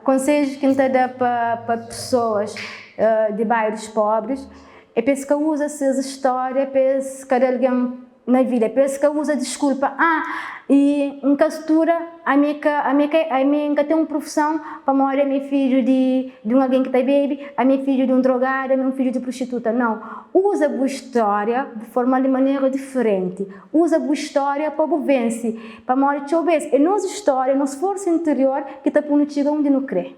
Conselhos que eu dou para pessoas de bairros pobres é penso que usa essa história, penso que alguém na vida, penso que usa desculpa. E em castura, a minha tem uma profissão para morar meu filho de alguém que está baby, a minha filho de um drogado, a meu filho de prostituta. Não, usa a boa história de forma de maneira diferente. Usa a boa história para o vencer, para morar de obese. É nossa história, nosso força interior que está por nos onde não crê.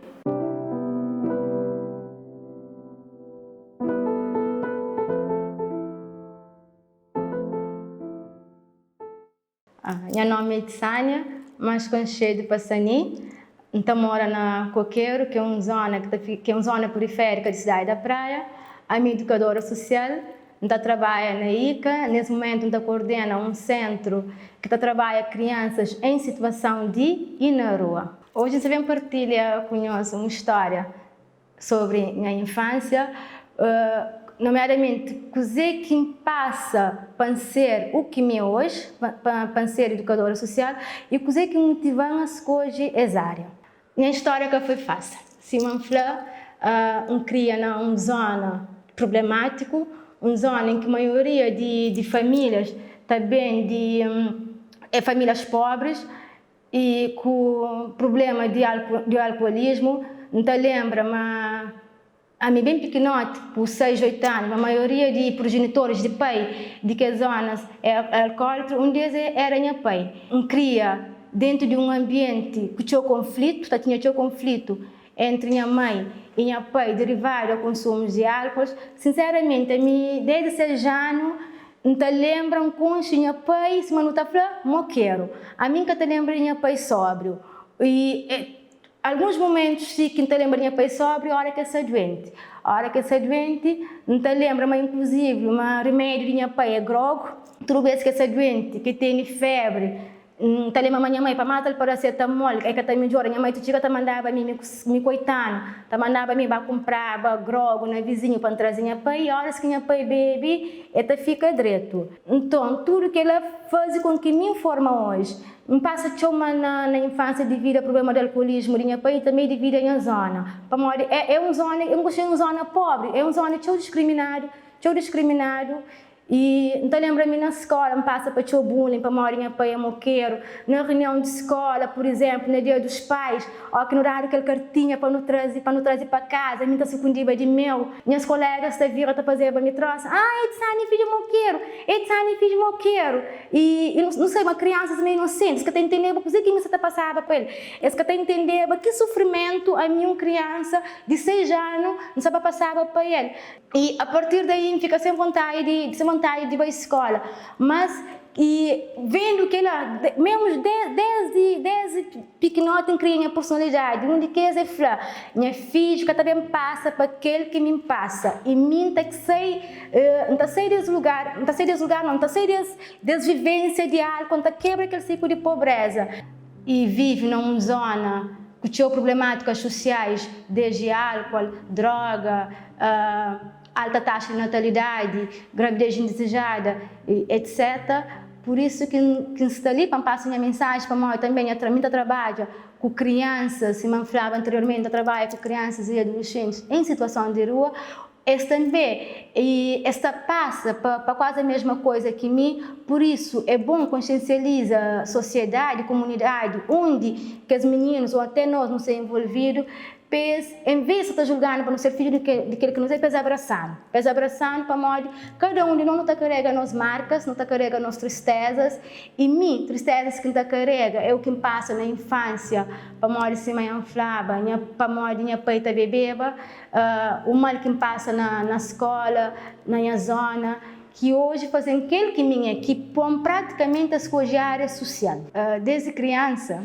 Meu nome é Tsania, mais conhecida de Passani. Então moro na Coqueiro, que é uma zona periférica da cidade da Praia. A minha educadora social, trabalha na ICA. Nesse momento, coordena um centro que trabalha crianças em situação de ir na rua. Hoje, você vem partilhar conosco uma história sobre a minha infância. Nomeadamente, o que passa para ser o que me é hoje, para ser educadora social, e o que motiva-nos hoje é área. Minha história que foi fácil. Se uma flor cria numa zona problemática, uma zona em que a maioria de famílias também famílias pobres e com problema de alcoolismo, não te lembra, mas a mim bem pequenote, por 6, 8 anos, a maioria de progenitores de pai de que zonas é alcoólico, um deles era minha pai. Cria dentro de um ambiente que tinha conflito entre minha mãe e minha pai derivado ao consumo de álcool. Sinceramente, a mim, desde 6 anos, não te lembram com minha pai, se não está falando, não quero. A mim que te lembra minha pai sóbrio. Alguns momentos sim que não te lembra minha pai sóbrio, a hora que é doente. A hora que é doente, não te lembra, mas inclusive, o remédio de minha pai é grogo. Toda vez que é doente, que tem febre, não te lembra minha mãe para matar para paracetamol, que é que está melhor. Minha mãe te mandava me coitando, te mandava para comprar grogo na vizinha para trazer minha pai. E a hora que minha pai bebe, ela fica direto. Então, tudo que ela faz com que me informa hoje, me passa na infância devido ao problema do alcoolismo de minha pai e também devido à minha zona. É uma zona, eu não gostei de uma zona pobre, é uma zona tão discriminado. E então lembra-me na escola, me passa para o bullying, para morar minha pai é moqueiro. Na reunião de escola, por exemplo, no dia dos pais, que não dá aquela cartinha para não trazer para casa, a minha se escondida de meu. Minhas colegas se viram a fazer para me trouxe. Etsani filho moqueiro. E não sei, uma criança meio inocente, que está entendendo o que me está passando para ele. Esse que está entendendo que sofrimento a minha criança de 6 anos não sabe passar para ele. E a partir daí fica sem vontade de ir à escola, mas vendo que ela, mesmo desde pequenote, cria minha personalidade, onde quer ser flor, minha filha também passa para aquele que me passa, e mim tem que sair, não está desvivência de álcool, não quebra aquele ciclo de pobreza, e vive numa zona que tinha problemáticas sociais, desde álcool, droga, alta taxa de natalidade, gravidez indesejada, etc. Por isso que está ali para passar minha mensagem para mim também. Eu trabalho com crianças, se me falava anteriormente, eu trabalho com crianças e adolescentes em situação de rua. Esta passa para quase a mesma coisa que mim, por isso é bom consciencializar a sociedade, a comunidade, onde que os meninos ou até nós não sejam envolvidos, em vez de estar julgando para não ser filho daquele que nos é, pesa abraçando para modo, cada um de nós não está carrega nas marcas, não está carrega nas tristezas, e tristezas que não está carrega é o que me passa na infância, para modo se mãe inflava, para modo minha pai está bebeba, o mal que me passa na escola, na minha zona, que hoje fazem aquele que que põe praticamente as coisas de área social. Desde criança,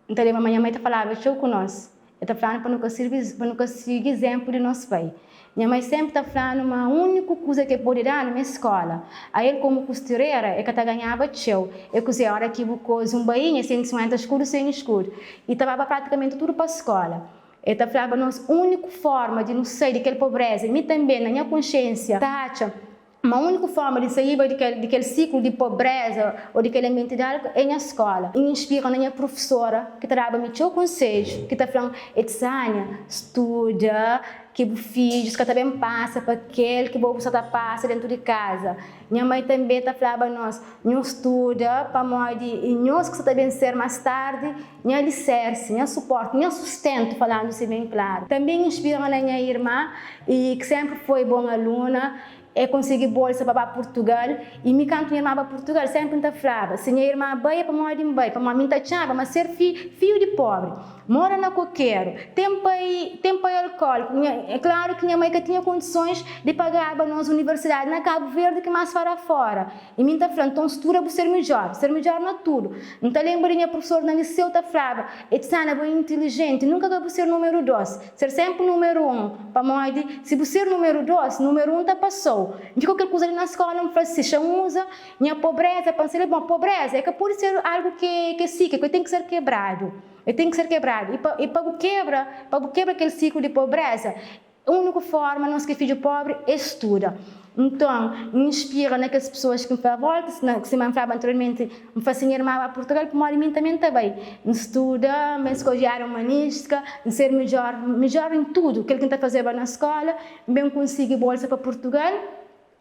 então a minha mãe falava, show com nós. Eu estou falando para não seguir exemplo de nosso pai. Minha mãe sempre está falando uma única coisa que pode dar na minha escola. Aí ele, como costureira, é que ganhava tchau. Eu cozia a hora que eu cozo um bainha, 150 escuro, sem escuro. E estava praticamente tudo para a escola. Eu estava falando a nossa única forma de não sair daquela pobreza. E também, na minha consciência, tacha, a única forma de sair daquele ciclo de pobreza ou daquele ambiente de algo é na escola. E inspira a minha professora, que trabalha me o conselho, que está falando, Etsânia, estuda, que o filho, que também passa para aquele que você passa dentro de casa. Minha mãe também está falando nós, não estuda para modo e nós que também ser mais tarde, não alicerce, não suporte, não sustento, falando-se bem claro. Também inspira a minha irmã, e que sempre foi boa aluna, consegui bolsa para Portugal, e me canto minha irmã para Portugal, sempre me falava, se minha irmã vai para morar em Bahia, para mim tá mas ser filho de pobre, mora na Coqueiro, tem pai alcoólico, é claro que minha mãe que tinha condições de pagar para nós universidade na Cabo Verde, que mais fora, e me tá falando, então estuda para ser melhor na tudo. Então lembro minha professora na liceu tá falava, Etsana é bem inteligente, nunca vai ser número 2, ser sempre número 1, para morar, se você ser número 2, número 1 tá passou. De qualquer coisa ali na escola, não se usa, minha pobreza, pensei, bom, pobreza é que pode ser algo que cíclico, que tem que ser quebrado. E para o quebra aquele ciclo de pobreza, a única forma, nós que filho pobre, é estuda. Então, me inspira naquelas pessoas que me fazem volta, que se me falavam anteriormente, me fazem irmã para Portugal, como mim também me estuda, me escolher área humanística, me ser melhor em tudo, aquilo que está fazendo na escola, bem consigo bolsa para Portugal,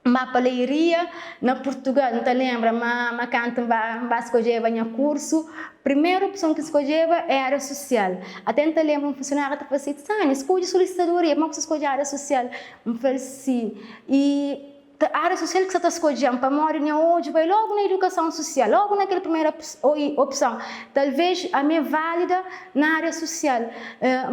uma paleria na Portugal, não te lembra, mas canto vai escolher o curso. Primeira opção que escolheva é a área social. Até não te lembra, um funcionário que falou assim, escolhe solicitadoria, mas você escolhe a área social. Eu falei assim, e a área social que você está escolhendo para morar hoje vai logo na educação social, logo naquela primeira opção. Talvez a minha válida na área social.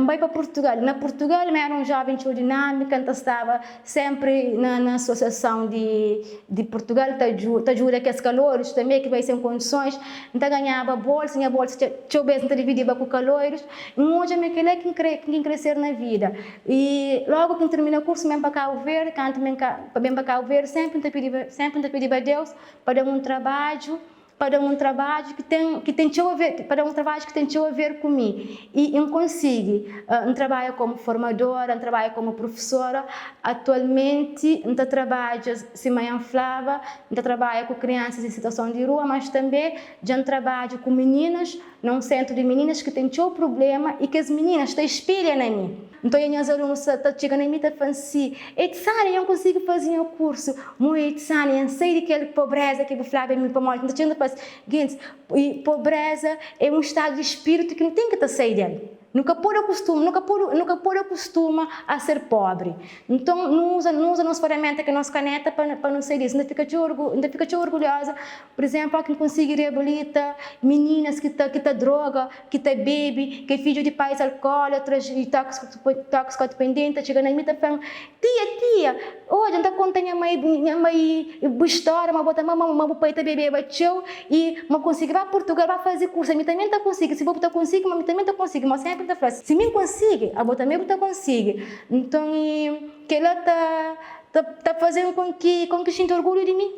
Vai para Portugal. Na Portugal, eu era um jovem dinâmico, então estava sempre na associação de Portugal, te ajuda que os calores também, que vai ser em condições, então ganhava bolsa, minha bolsa tinha vez não dividia com calores, e hoje eu me queria que crescer na vida. E logo que termina o curso, mesmo para Cabo Verde, canto bem para Cabo Verde, sempre te pedi a Deus para dar um trabalho que tem a ver comigo, e eu consigo. Eu trabalho como formadora, eu trabalho como professora. Atualmente eu trabalho, se manhã falava, eu trabalho com crianças em situação de rua, mas também já trabalho com meninas num centro de meninas que têm o problema e que as meninas te espelham em mim. Então, as minhas alunas chegam em mim e falam assim, Etsânia, eu não consigo fazer o curso. Etsânia, eu sei daquela pobreza que eu falava em mim para morte. Então, e pobreza é um estado de espírito que não tem que sair dele. Nunca pôr acostuma a ser pobre. Então, não usa nossa ferramenta, que é a nossa caneta, para não ser isso. Ainda fica orgulhosa, por exemplo, a quem consegue reabilitar meninas que tá droga, que tá bebe, que é filho de pais alcoólatras e toxicodependentes, chega na minha e fala, tia, hoje não conta minha mãe história, mas bota mamãe pai tá bebê bateu e não consigo vai a Portugal, vai fazer curso, a mim também tá consigo, se vou botar consigo, mas também tá consigo, mas sempre tá fácil. Se me consigo, a bota também tá consigo. Então, que ela tá fazendo com que sinta orgulho de mim,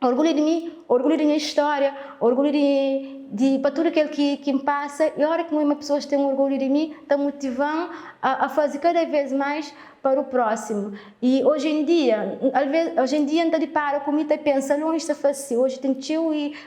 orgulho da minha história, orgulho de para tudo aquilo que me passa. E a hora que uma pessoa tem orgulho de mim, está motivando a fazer cada vez mais para o próximo. E hoje em dia ainda de para comigo e pensa, não, isto é fácil. Hoje tem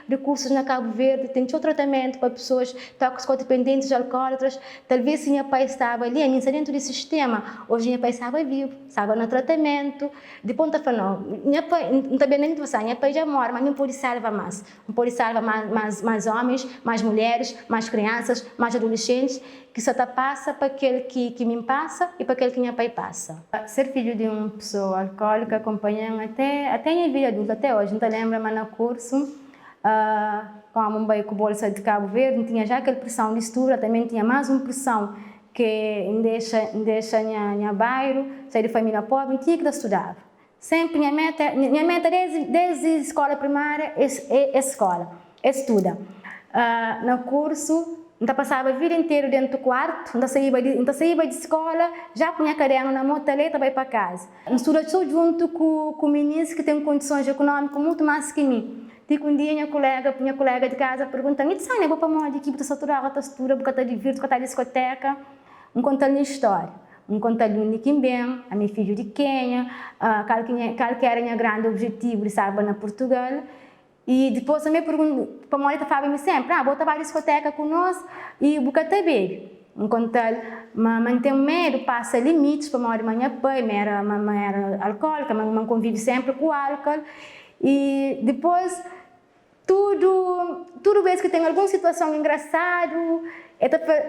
recursos na Cabo Verde, tem tratamento para pessoas toxicodependentes, alcoólatras. Talvez se meu pai estava ali, a minha dentro do sistema, hoje meu pai estava vivo, estava no tratamento. Depois está falando, meu pai, não está bem nem você, meu pai já mora, mas não pode salvar mais. Não pode salvar mais homens, mais mulheres, mais crianças, mais adolescentes, que só passa para aquele que me passa e para aquele que meu pai passa. Ser filho de uma pessoa alcoólica acompanha até a minha vida adulta, até hoje. Não te lembra, mas no curso, com a Mumbai com bolsa de Cabo Verde, tinha já aquela pressão de estudo, também tinha mais uma pressão que deixa minha bairro, sair de família pobre, tinha que estudar. Sempre minha meta desde a escola primária é escola, estuda. No curso, então passava a vida inteira dentro do quarto, então saía de escola, já punha caderno na motaleta, vai para casa. Estuda só junto com meninos que têm condições econômicas muito mais que mim. Tipo, um dia minha colega de casa pergunta, Etsânia, vou para uma equipe de saturada, textura, porque está de virtude, porque está de discoteca, me contando a história. enquanto aluno de bem, a minha filha de Quênia, qual que era o meu grande objetivo de estar na Portugal. E depois também pergunto, para a mulher fala-me sempre, vou trabalhar na discoteca conosco e o bocado bebe. Enquanto mantém medo, passa limites para a minha pai, era alcoólica, mas convive sempre com o álcool. E depois, tudo vez que tem alguma situação engraçada,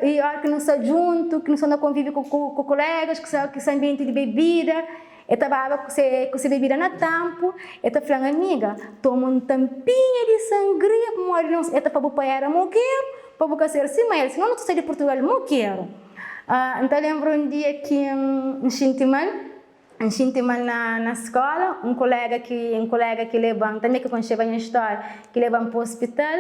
e a hora que não está junto, que não está no convívio com colegas, que são ambiente de bebida, eu estava com essa bebida na tampo, eu estava falando, amiga, toma um tampinha de sangria, para morrer, eu estava para apoiar a moqueiro, para boca ser assim, mas senão não estou de Portugal, moqueiro. Então lembro um dia que em Xintiman na escola, um colega que leva, também que conhece a minha história, que leva para o hospital,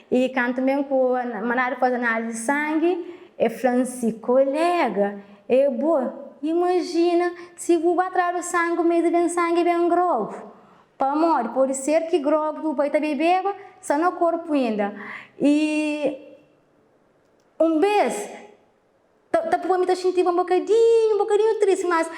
e quando também com a maneira de fazer análise de sangue, eu falei assim, colega, é boa. Imagina se vou atrás do sangue, mas vem sangue bem grosso. Para morrer, pode ser que grosso do pai também beba, só no corpo ainda. E vez, para me sentir um bocadinho triste, mas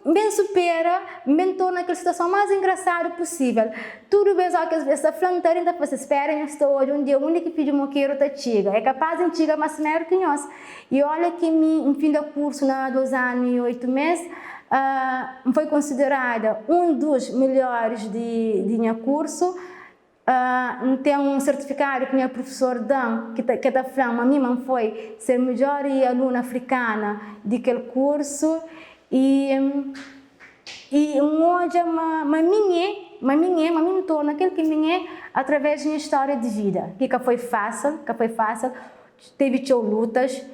bem supera, bem torna aquela situação mais engraçada possível. Tudo bem, só que essa fronteira ainda você espera, eu estou hoje um dia único que filho moqueiro da tiga, é capaz de tiga mais maior que nós. E olha que no fim do curso, na 2 anos e 8 meses, foi considerada um dos melhores de meu curso. Tem um certificado que o meu professor dá, que está falando, a minha foi ser melhor aluna africana daquele curso. E hoje, me torna aquele que me através da minha história de vida. Que foi fácil, teve lutas,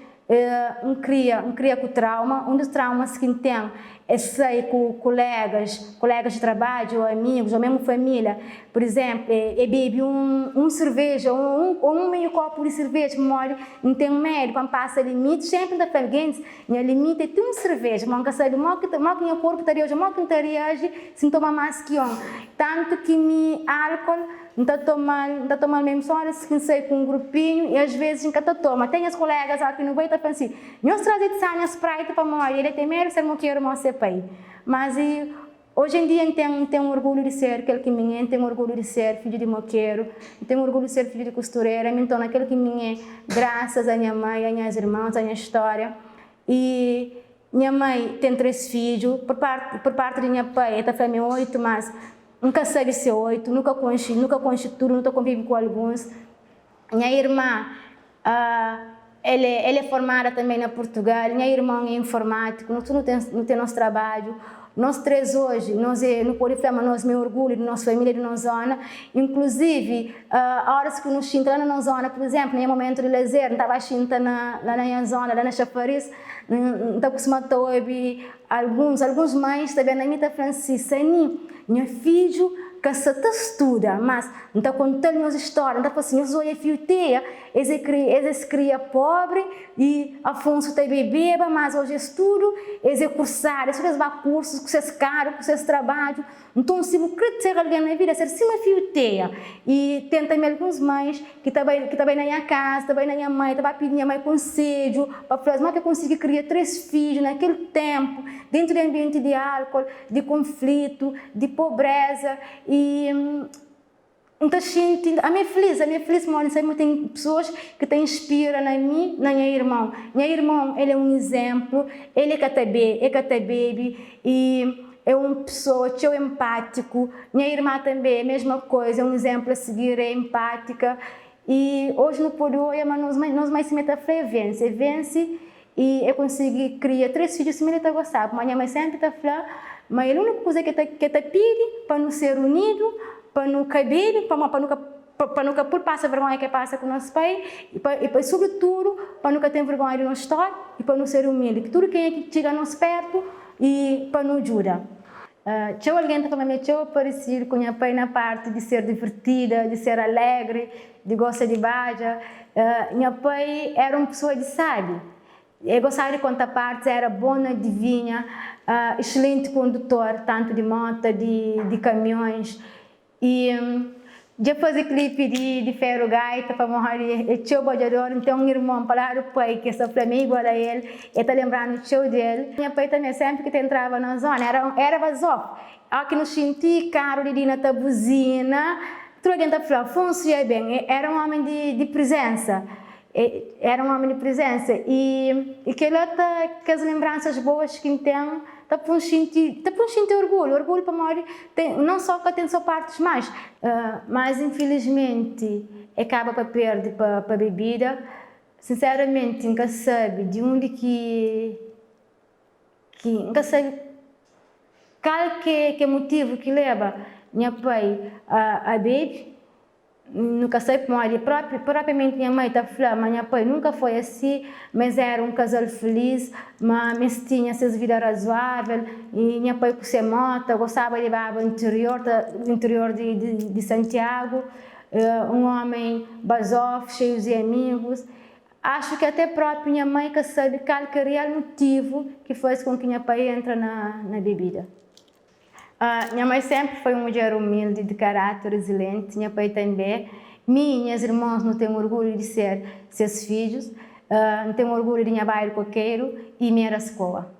cria com trauma, um dos traumas que tem é sair com colegas de trabalho, ou amigos, ou mesmo família. Por exemplo, bebe cerveja, ou um meio copo de cerveja, não tem medo, quando passa limite, sempre da alguém, minha limite é uma cerveja, mas nunca sabe, mal que meu corpo estaria hoje, mal que estaria hoje, se toma mais que um. Tanto que álcool, não está tomando mesmo só, se sai com um grupinho, e às vezes nunca toma. Tem as colegas aqui no meio, está assim, nós trazemos de sanha Sprite para morrer, ele tem medo de ser moqueiro, mas ser pai. Mas hoje em dia tenho orgulho de ser aquele que me é, tenho orgulho de ser filho de moqueiro, tenho orgulho de ser filho de costureira, então aquele que me é, graças à minha mãe, às minhas irmãs, à minha história. E minha mãe tem 3 filhos, por parte de minha pai, ela foi 8, mas nunca sabe ser 8, nunca conheci tudo, nunca convive com alguns. Minha irmã, ela é formada também na Portugal, minha irmã é informática, nós não tem nosso trabalho. Nós 3 hoje, no Porifema, nós me orgulho da nossa família, da nossa zona. Inclusive, a hora que nos sinta lá na nossa zona, por exemplo, no momento de lazer, não estava sinta lá na minha zona, lá na Chafariz, não está acostumado a ouvir alguns mães também na minha Francisca, minha filho, que se estuda, mas não está contando as histórias, não está assim, eu sou a filha, eles cria pobre e Afonso tem bebê, mas hoje estudo, eles cursar, eles vão cursos, eles caros, eles trabalho, então se você quer ser alguém na vida, ser sim uma filha, e tem também algumas mães que também na minha casa, também na minha mãe, estava pedindo minha mãe conselho, para falar, mas que eu consegui criar 3 filhos naquele tempo, dentro do ambiente de álcool, de conflito, de pobreza. E então, a minha feliz, mano, sempre tem pessoas que te inspiram na minha irmã. Minha irmã, ele é um exemplo, ele é baby e é uma pessoa tão empático. Minha irmã também é a mesma coisa, é um exemplo a seguir, é empática. E hoje no Podoia, nós mais se metemos a vence. E eu consegui criar 3 filhos, se me está gostando. Minha mãe sempre está falando, mas a única coisa que te pede para não ser unido, para não caber, para nunca passar vergonha que passa com o nosso pai, e sobretudo, para nunca ter vergonha de não estar e para não ser humilde. Que tudo quem é que chega nos perto e para não ajudar. Tinha alguém que também tinha parecido com meu pai na parte de ser divertida, de ser alegre, de gostar de baja. Meu pai era uma pessoa de sábio. Eu gostava de contar partes, era bom na adivinha, excelente condutor, tanto de moto, de caminhões. E Já fazer clipe de Ferro Gaita para morrer e tio bojador, então um irmão para o pai que sofre igual a ele, e tá lembrando o tio dele. Minha pai também sempre que entrava na zona era vazio. Aqui no senti caro de na buzina, tudo dentro da funciona bem. Era um homem de presença. Era um homem de presença e que as lembranças boas que tem tá por sentir orgulho para morrer, não só que tem só partes mais, mas infelizmente acaba para perder para bebida. Sinceramente nunca sabe de onde que nunca sabe qual que é motivo que leva minha pai a beber. Nunca sei como é, propriamente minha mãe está falando, mas minha pai nunca foi assim, mas era um casal feliz, mas tinha suas vida razoável, e minha pai com sua moto, gostava de levar ao interior de Santiago, um homem basófilo, cheio de amigos. Acho que até próprio minha mãe que sabe qual que é o real motivo que fez com que minha pai entre na bebida. Minha mãe sempre foi uma mulher humilde, de caráter resiliente, minha pai também. Minhas irmãs não têm orgulho de ser seus filhos, não têm orgulho de minha bairro coqueiro e minha escola.